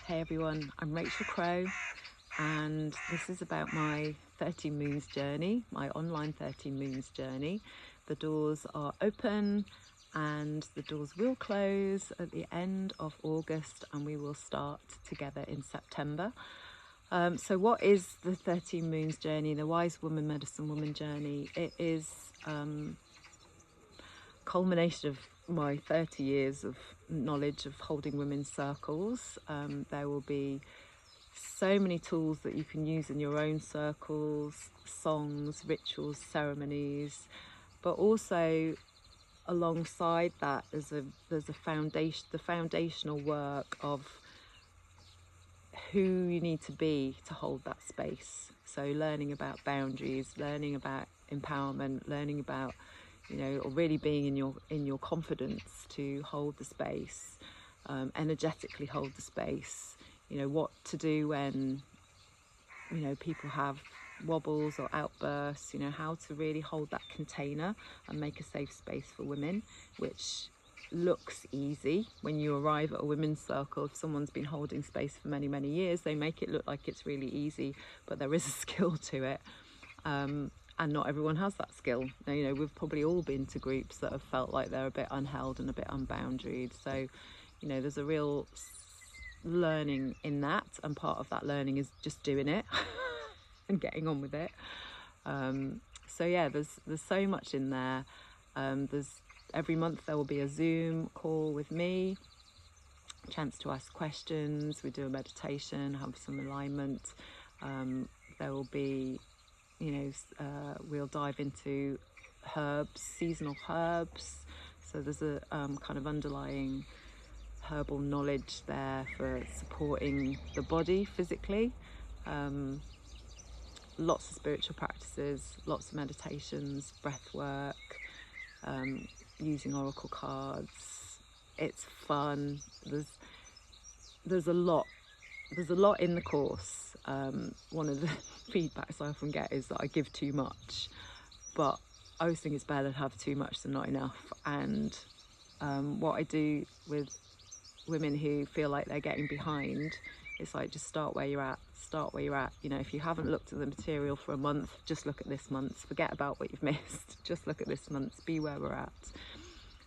Hey everyone, I'm Rachel Crow, and this is about my 13 Moons journey, my online 13 Moons journey. The doors are open and the doors will close at the end of August, and we will start together in September. So what is the 13 Moons journey, the Wise Woman Medicine Woman journey? It is culmination of my 30 years of knowledge of holding women's circles. There will be so many tools that you can use in your own circles, songs, rituals, ceremonies, but also alongside that there's a foundation, the foundational work of who you need to be to hold that space. So learning about boundaries, learning about empowerment, learning about, or really being in your confidence to hold the space, energetically hold the space. What to do when people have wobbles or outbursts. How to really hold that container and make a safe space for women, which looks easy when you arrive at a women's circle. If someone's been holding space for many years, they make it look like it's really easy, but there is a skill to it. And not everyone has that skill. We've probably all been to groups that have felt like they're a bit unheld and a bit unboundaried. So, there's a real learning in that, and part of that learning is just doing it and getting on with it. So yeah, there's so much in there. There's every month there will be a Zoom call with me, chance to ask questions. We do a meditation, have some alignment. There will be we'll dive into herbs, seasonal herbs. So there's a kind of underlying herbal knowledge there for supporting the body physically. Lots of spiritual practices, lots of meditations, breath work, using oracle cards. It's fun. There's a lot in the course. One of the feedbacks I often get is that I give too much, but I always think it's better to have too much than not enough. And what I do with women who feel like they're getting behind, it's like, just start where you're at. If you haven't looked at the material for a month, just look at this month. Forget about what you've missed. Just look at this month. Be where we're at.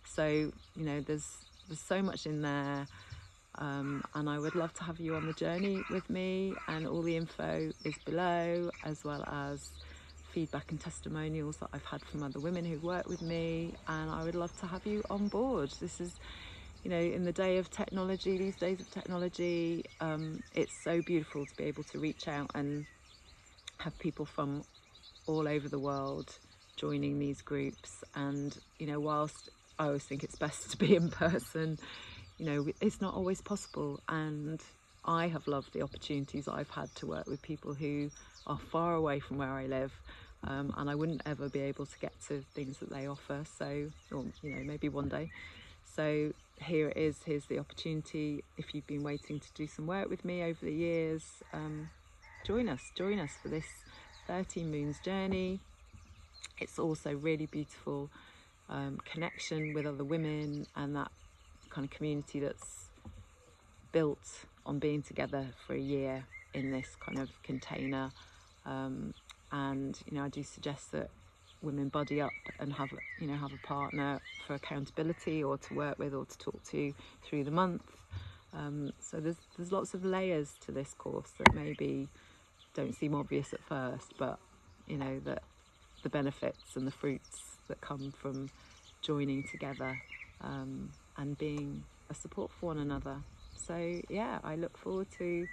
So there's so much in there. And I would love to have you on the journey with me, and all the info is below, as well as feedback and testimonials that I've had from other women who've worked with me, and I would love to have you on board. This is, in the day of technology, these days of technology, it's so beautiful to be able to reach out and have people from all over the world joining these groups. And whilst I always think it's best to be in person, it's not always possible, and I have loved the opportunities I've had to work with people who are far away from where I live, and I wouldn't ever be able to get to things that they offer. So, or maybe one day. So here it is. Here's the opportunity. If you've been waiting to do some work with me over the years, join us for this 13 Moons journey. It's also really beautiful connection with other women, and that kind of community that's built on being together for a year in this kind of container. And I do suggest that women buddy up and have a partner for accountability, or to work with, or to talk to through the month. So there's lots of layers to this course that maybe don't seem obvious at first, but that the benefits and the fruits that come from joining together, and being a support for one another. So yeah, I look forward to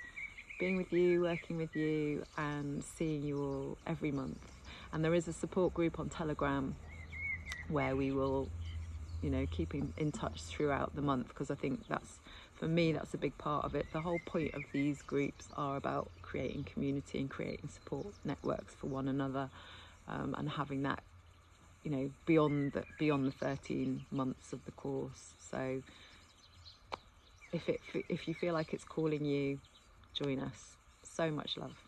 being with you, working with you, and seeing you all every month. And there is a support group on Telegram where we will keep in touch throughout the month, because I think that's a big part of it. The whole point of these groups are about creating community and creating support networks for one another, and having that beyond the 13 months of the course. So if you feel like it's calling you, join us. So much love.